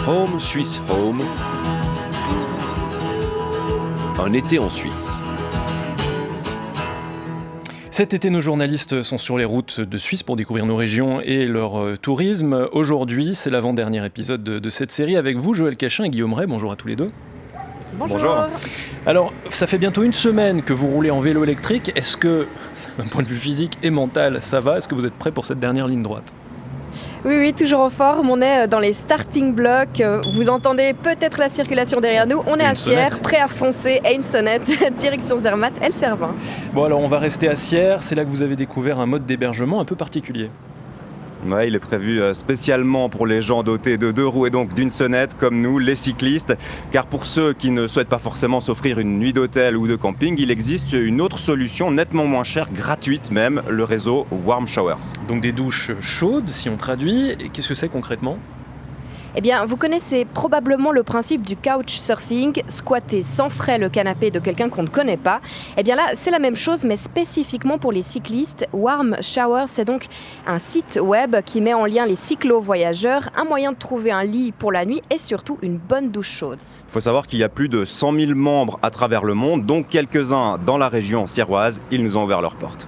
Home, Swiss Home. Un été en Suisse. Cet été, nos journalistes sont sur les routes de Suisse pour découvrir nos régions et leur tourisme. Aujourd'hui, c'est l'avant-dernier épisode de cette série avec vous, Joël Cachin et Guillaume Ray. Bonjour à tous les deux. Bonjour. Alors, ça fait bientôt une semaine que vous roulez en vélo électrique. Est-ce que, d'un point de vue physique et mental, ça va ? Est-ce que vous êtes prêts pour cette dernière ligne droite ? Oui, toujours en forme. On est dans les starting blocks. Vous entendez peut-être la circulation derrière nous. On est à Sierre, prêt à foncer, et une sonnette, direction Zermatt et le Cervin. Bon, alors on va rester à Sierre. C'est là que vous avez découvert un mode d'hébergement un peu particulier. Ouais, il est prévu spécialement pour les gens dotés de 2 roues et donc d'une sonnette, comme nous, les cyclistes. Car pour ceux qui ne souhaitent pas forcément s'offrir une nuit d'hôtel ou de camping, il existe une autre solution nettement moins chère, gratuite même, le réseau Warm Showers. Donc des douches chaudes, si on traduit. Et qu'est-ce que c'est concrètement ? Eh bien, vous connaissez probablement le principe du couchsurfing, squatter sans frais le canapé de quelqu'un qu'on ne connaît pas. Eh bien là, c'est la même chose, mais spécifiquement pour les cyclistes. Warm Showers, c'est donc un site web qui met en lien les cyclo-voyageurs, un moyen de trouver un lit pour la nuit et surtout une bonne douche chaude. Il faut savoir qu'il y a plus de 100 000 membres à travers le monde, dont quelques-uns dans la région sierroise. Ils nous ont ouvert leurs portes.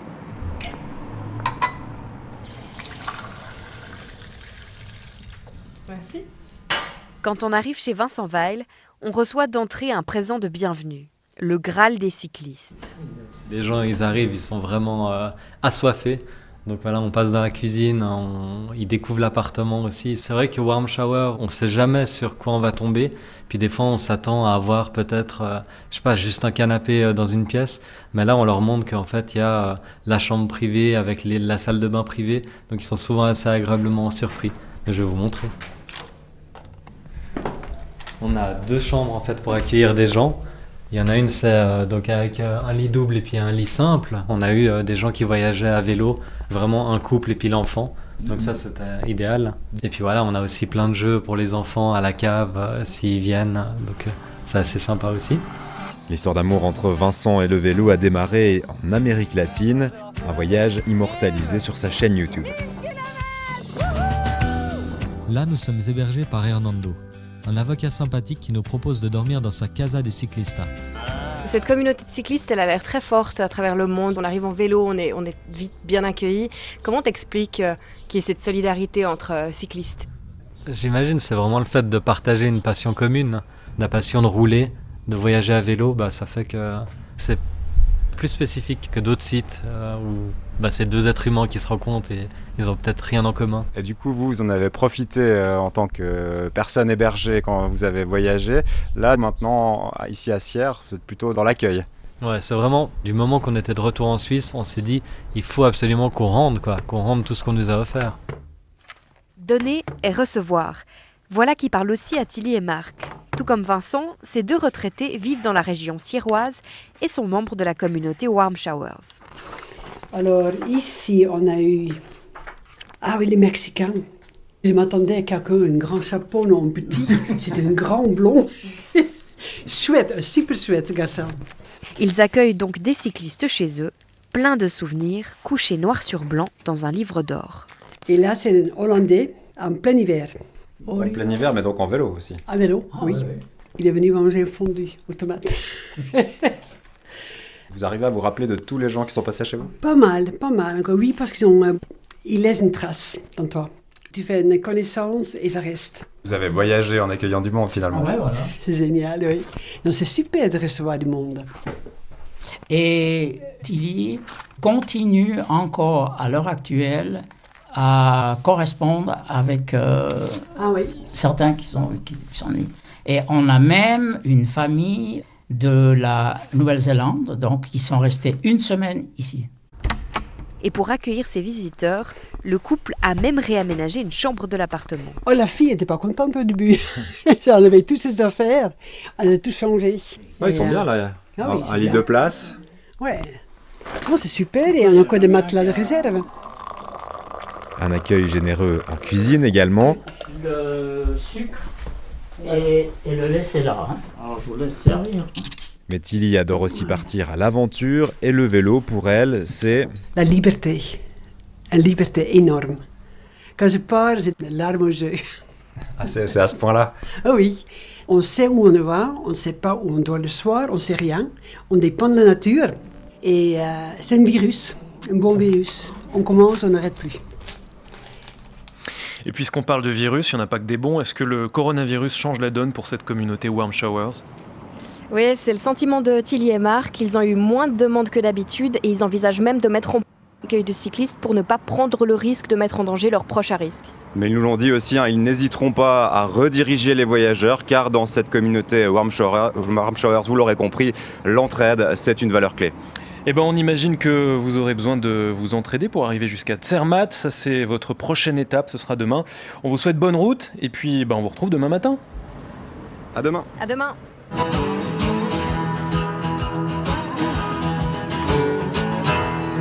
Merci. Quand on arrive chez Vincent Weil, on reçoit d'entrée un présent de bienvenue, le Graal des cyclistes. Les gens, ils arrivent, ils sont vraiment assoiffés. Donc voilà, on passe dans la cuisine, ils découvrent l'appartement aussi. C'est vrai que Warm Shower, on ne sait jamais sur quoi on va tomber. Puis des fois, on s'attend à avoir peut-être, juste un canapé dans une pièce. Mais là, on leur montre qu'en fait, il y a la chambre privée avec la salle de bain privée. Donc ils sont souvent assez agréablement surpris. Je vais vous montrer. On a 2 chambres en fait pour accueillir des gens. Il y en a une, c'est donc avec un lit double et puis un lit simple. On a eu des gens qui voyageaient à vélo, vraiment un couple et puis l'enfant. Donc ça, c'était idéal. Et puis voilà, on a aussi plein de jeux pour les enfants à la cave s'ils viennent. Donc c'est assez sympa aussi. L'histoire d'amour entre Vincent et le vélo a démarré en Amérique latine. Un voyage immortalisé sur sa chaîne YouTube. Là, nous sommes hébergés par Hernando, un avocat sympathique qui nous propose de dormir dans sa casa des ciclistas. Cette communauté de cyclistes, elle a l'air très forte à travers le monde. On arrive en vélo, on est vite bien accueillis. Comment t'expliques qu'il y ait cette solidarité entre cyclistes ? J'imagine c'est vraiment le fait de partager une passion commune, la passion de rouler, de voyager à vélo. Ça fait que c'est plus spécifique que d'autres sites où c'est 2 êtres humains qui se rencontrent et ils ont peut-être rien en commun. Et du coup, vous en avez profité en tant que personne hébergée quand vous avez voyagé. Là, maintenant, ici à Sierre, vous êtes plutôt dans l'accueil. Ouais, c'est vraiment, du moment qu'on était de retour en Suisse, on s'est dit, il faut absolument qu'on rende tout ce qu'on nous a offert. Donner et recevoir. Voilà qui parle aussi à Tilly et Marc. Tout comme Vincent, ces 2 retraités vivent dans la région sierroise et sont membres de la communauté Warm Showers. Alors ici, on a eu... Ah oui, les Mexicains. Je m'attendais à quelqu'un, un grand chapeau, non, un petit. C'était un grand blond. Chouette, super chouette, ce garçon. Ils accueillent donc des cyclistes chez eux, pleins de souvenirs, couchés noir sur blanc dans un livre d'or. Et là, c'est un Hollandais en plein hiver. En plein hiver, mais donc en vélo aussi. En vélo, oui. Il est venu manger un fondu aux tomates. Vous arrivez à vous rappeler de tous les gens qui sont passés chez vous ? Pas mal. Oui, parce qu'ils laissent une trace dans toi. Tu fais une connaissance et ça reste. Vous avez voyagé en accueillant du monde finalement. Ouais, voilà. C'est génial, oui. Non, c'est super de recevoir du monde. Et Tilly continue encore à l'heure actuelle à correspondre avec certains qui sont nus. Et on a même une famille de la Nouvelle-Zélande, donc qui sont restés 1 semaine ici. Et pour accueillir ces visiteurs, le couple a même réaménagé une chambre de l'appartement. Oh, la fille n'était pas contente au début. J'ai enlevé toutes ses affaires, elle a tout changé. Ouais, ils sont bien là. Un lit de place. Ouais. Oh, c'est super, et on a encore des matelas de réserve. Un accueil généreux en cuisine également. Le sucre et le lait, c'est là. Alors, je vous laisse servir. Mais Tilly adore aussi partir à l'aventure et le vélo, pour elle, c'est... La liberté. Une liberté énorme. Quand je pars, j'ai des larmes aux yeux. Ah, c'est à ce point-là? Ah oui, on sait où on va, on ne sait pas où on doit le soir, on ne sait rien. On dépend de la nature. Et c'est un virus, un bon virus. On commence, on n'arrête plus. Et puisqu'on parle de virus, il n'y en a pas que des bons. Est-ce que le coronavirus change la donne pour cette communauté Warm Showers? Oui, c'est le sentiment de Tilly et Marc. Ils ont eu moins de demandes que d'habitude et ils envisagent même de mettre en accueil de cyclistes pour ne pas prendre le risque de mettre en danger leurs proches à risque. Mais ils nous l'ont dit aussi, ils n'hésiteront pas à rediriger les voyageurs, car dans cette communauté Warm Showers, vous l'aurez compris, l'entraide, c'est une valeur clé. Eh ben, on imagine que vous aurez besoin de vous entraider pour arriver jusqu'à Zermatt. Ça, c'est votre prochaine étape, ce sera demain. On vous souhaite bonne route et puis on vous retrouve demain matin. À demain. À demain.